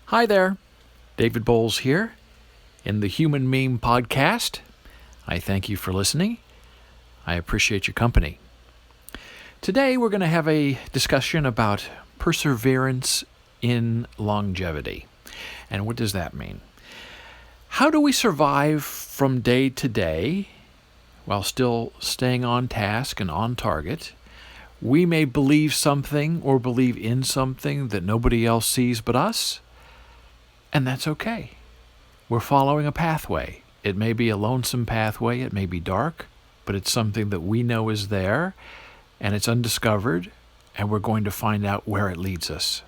Hi there, David Bowles here in the Human Meme Podcast. I thank you for listening. I appreciate your company. Today we're going to have a discussion about perseverance in longevity. And what does that mean? How do we survive from day to day while still staying on task and on target? We may believe something or believe in something that nobody else sees but us. And that's okay. We're following a pathway. It may be a lonesome pathway, it may be dark, but it's something that we know is there, and it's undiscovered, and we're going to find out where it leads us.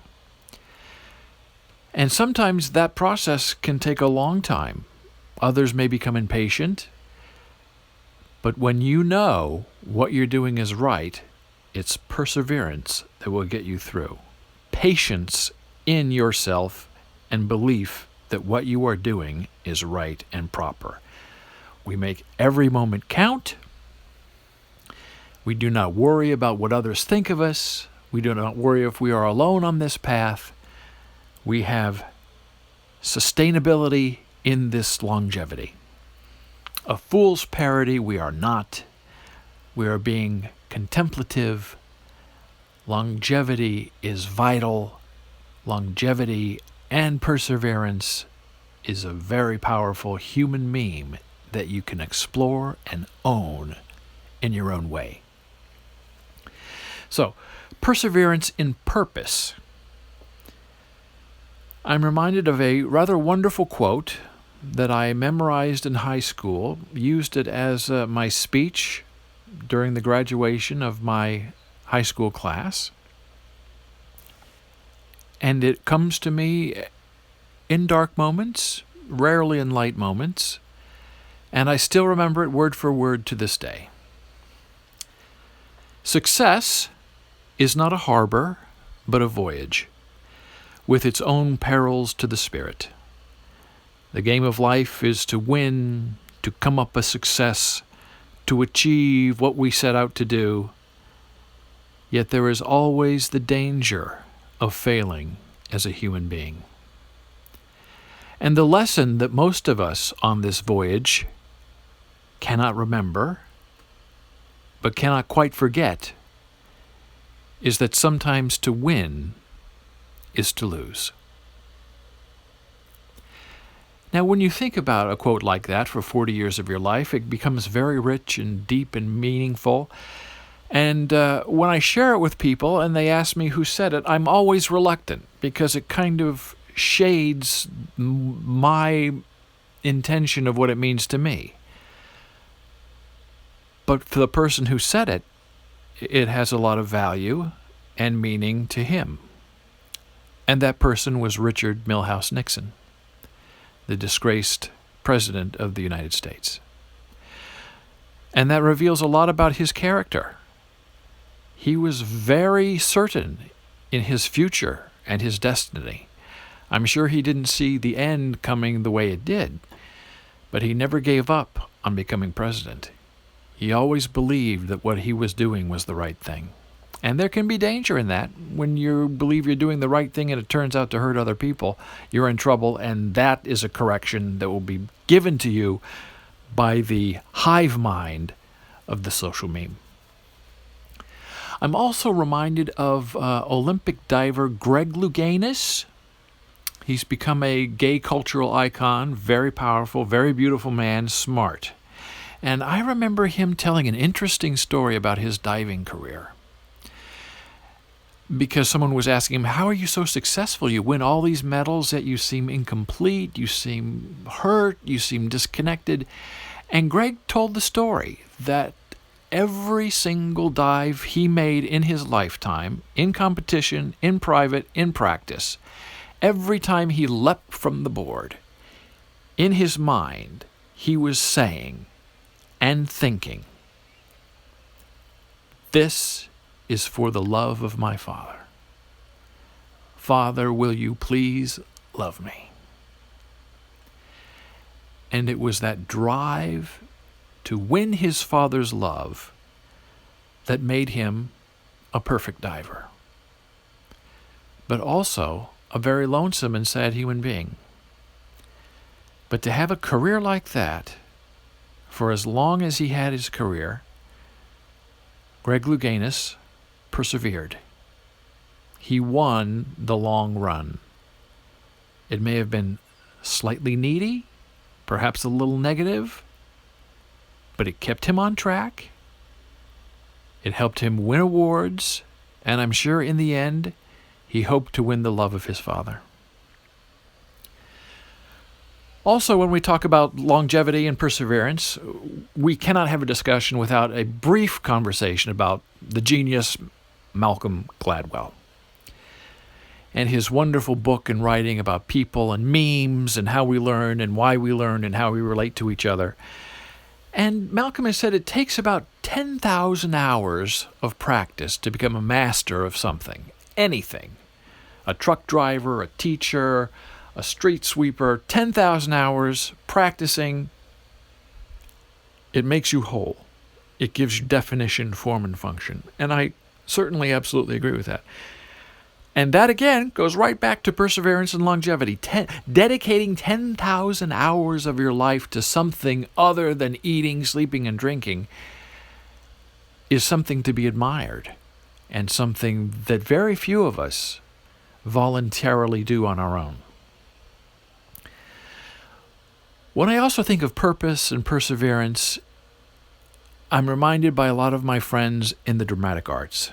And sometimes that process can take a long time. Others may become impatient, but when you know what you're doing is right, it's perseverance that will get you through. Patience in yourself and belief that what you are doing is right and proper. We make every moment count. We do not worry about what others think of us. We do not worry if we are alone on this path. We have sustainability in this longevity. A fool's parody we are not. We are being contemplative. Longevity is vital. Longevity and perseverance is a very powerful human meme that you can explore and own in your own way. So, perseverance in purpose. I'm reminded of a rather wonderful quote that I memorized in high school, used it as my speech during the graduation of my high school class. And it comes to me in dark moments, rarely in light moments, and I still remember it word for word to this day. Success is not a harbor, but a voyage, with its own perils to the spirit. The game of life is to win, to come up a success, to achieve what we set out to do, yet there is always the danger of failing as a human being. And the lesson that most of us on this voyage cannot remember, but cannot quite forget, is that sometimes to win is to lose. Now, when you think about a quote like that for 40 years of your life, it becomes very rich and deep and meaningful. And when I share it with people and they ask me who said it, I'm always reluctant because it kind of shades my intention of what it means to me. But for the person who said it, it has a lot of value and meaning to him. And that person was Richard Milhous Nixon, the disgraced President of the United States. And that reveals a lot about his character. He was very certain in his future and his destiny. I'm sure he didn't see the end coming the way it did, but he never gave up on becoming president. He always believed that what he was doing was the right thing. And there can be danger in that. When you believe you're doing the right thing and it turns out to hurt other people, you're in trouble, and that is a correction that will be given to you by the hive mind of the social meme. I'm also reminded of Olympic diver Greg Louganis. He's become a gay cultural icon, very powerful, very beautiful man, smart. And I remember him telling an interesting story about his diving career. Because someone was asking him, how are you so successful? You win all these medals, yet you seem incomplete, you seem hurt, you seem disconnected. And Greg told the story that every single dive he made in his lifetime, in competition, in private, in practice, every time he leapt from the board, in his mind, he was saying and thinking, "This is for the love of my Father. Father, will you please love me?" And it was that drive to win his Father's love that made him a perfect diver. But also a very lonesome and sad human being. But to have a career like that, for as long as he had his career, Greg Louganis persevered. He won the long run. It may have been slightly needy, perhaps a little negative, but it kept him on track. It helped him win awards, and I'm sure in the end, he hoped to win the love of his father. Also, when we talk about longevity and perseverance, we cannot have a discussion without a brief conversation about the genius Malcolm Gladwell and his wonderful book and writing about people and memes and how we learn and why we learn and how we relate to each other. And Malcolm has said it takes about 10,000 hours of practice to become a master of something, anything. A truck driver, a teacher, a street sweeper, 10,000 hours practicing. It makes you whole. It gives you definition, form, and function. And I certainly absolutely agree with that. And that, again, goes right back to perseverance and longevity. Dedicating 10,000 hours of your life to something other than eating, sleeping, and drinking is something to be admired, and something that very few of us voluntarily do on our own. When I also think of purpose and perseverance, I'm reminded by a lot of my friends in the dramatic arts.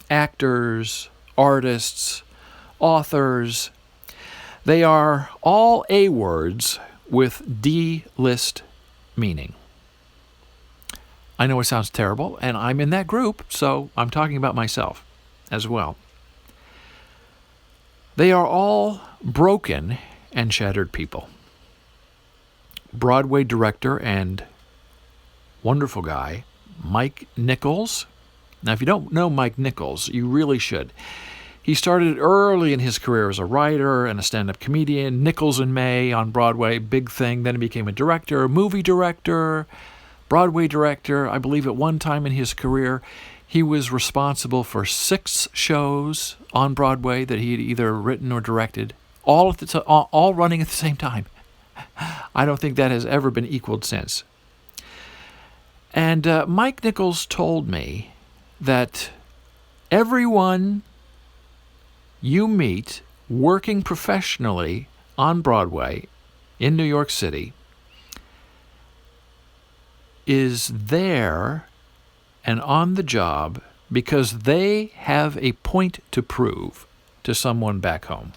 Actors, artists, authors. They are all A words with D-list meaning. I know it sounds terrible, and I'm in that group, so I'm talking about myself as well. They are all broken and shattered people. Broadway director and wonderful guy, Mike Nichols. Now, if you don't know Mike Nichols, you really should. He started early in his career as a writer and a stand-up comedian. Nichols and May on Broadway, big thing. Then he became a director, movie director, Broadway director. I believe at one time in his career, he was responsible for 6 shows on Broadway that he had either written or directed, all running at the same time. I don't think that has ever been equaled since. And Mike Nichols told me that everyone you meet working professionally on Broadway in New York City is there and on the job because they have a point to prove to someone back home.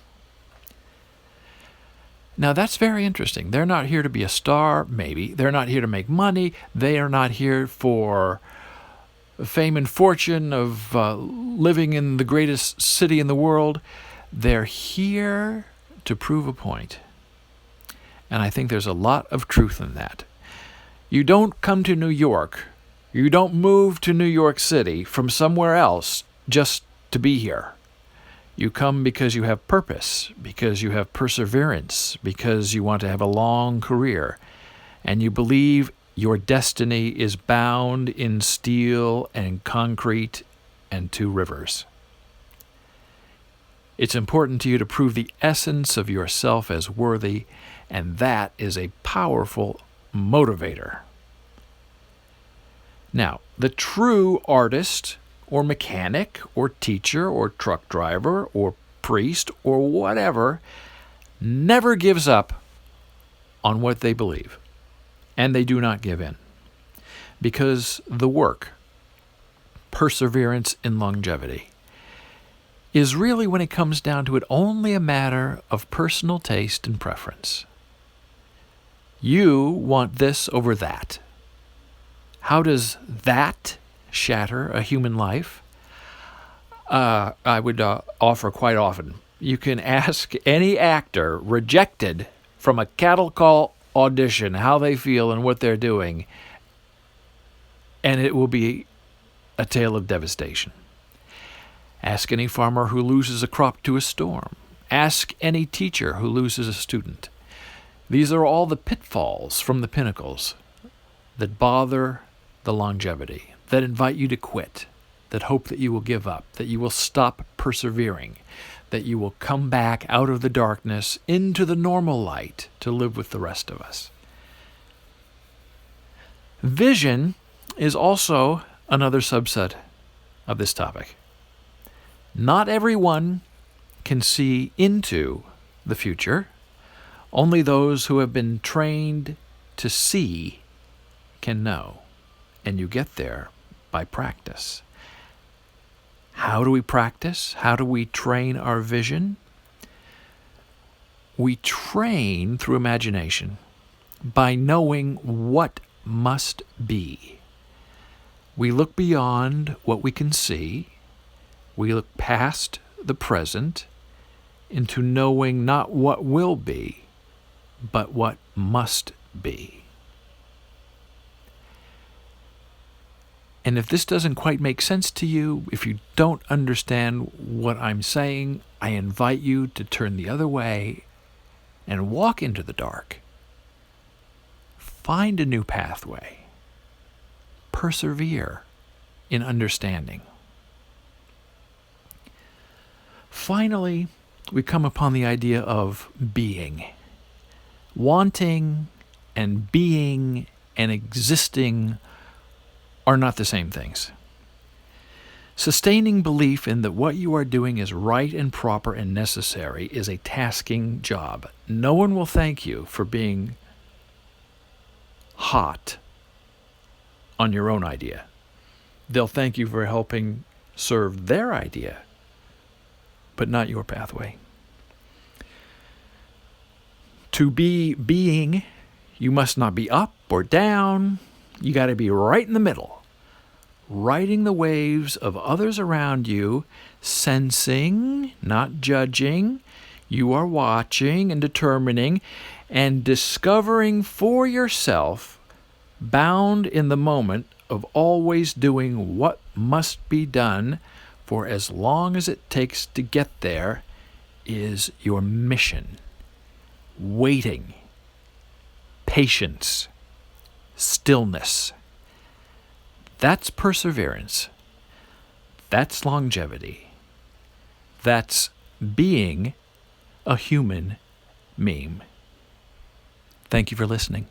Now, that's very interesting. They're not here to be a star, maybe. They're not here to make money. They are not here for fame and fortune of living in the greatest city in the world. They're here to prove a point. And I think there's a lot of truth in that. You don't come to New York. You don't move to New York City from somewhere else just to be here. You come because you have purpose, because you have perseverance, because you want to have a long career, and you believe your destiny is bound in steel and concrete and 2 rivers. It's important to you to prove the essence of yourself as worthy, and that is a powerful motivator. Now, the true artist or mechanic or teacher or truck driver or priest or whatever never gives up on what they believe, and they do not give in, because the work, perseverance and longevity, is really, when it comes down to it, only a matter of personal taste and preference. You want this over that. How does that shatter a human life? I would offer quite often. You can ask any actor rejected from a cattle call audition how they feel and what they're doing, and it will be a tale of devastation. Ask any farmer who loses a crop to a storm. Ask any teacher who loses a student. These are all the pitfalls from the pinnacles that bother the longevity, that invite you to quit, that hope that you will give up, that you will stop persevering, that you will come back out of the darkness into the normal light to live with the rest of us. Vision is also another subset of this topic. Not everyone can see into the future. Only those who have been trained to see can know. And you get there by practice. How do we practice? How do we train our vision? We train through imagination by knowing what must be. We look beyond what we can see. We look past the present into knowing not what will be, but what must be. And if this doesn't quite make sense to you, if you don't understand what I'm saying, I invite you to turn the other way and walk into the dark. Find a new pathway. Persevere in understanding. Finally, we come upon the idea of being. Wanting and being and existing are not the same things. Sustaining belief in that what you are doing is right and proper and necessary is a tasking job. No one will thank you for being hot on your own idea. They'll thank you for helping serve their idea, but not your pathway. To be being, you must not be up or down. You got to be right in the middle, riding the waves of others around you, sensing, not judging. You are watching and determining and discovering for yourself, bound in the moment of always doing what must be done for as long as it takes to get there is your mission. Waiting, patience, stillness. That's perseverance. That's longevity. That's being a human meme. Thank you for listening.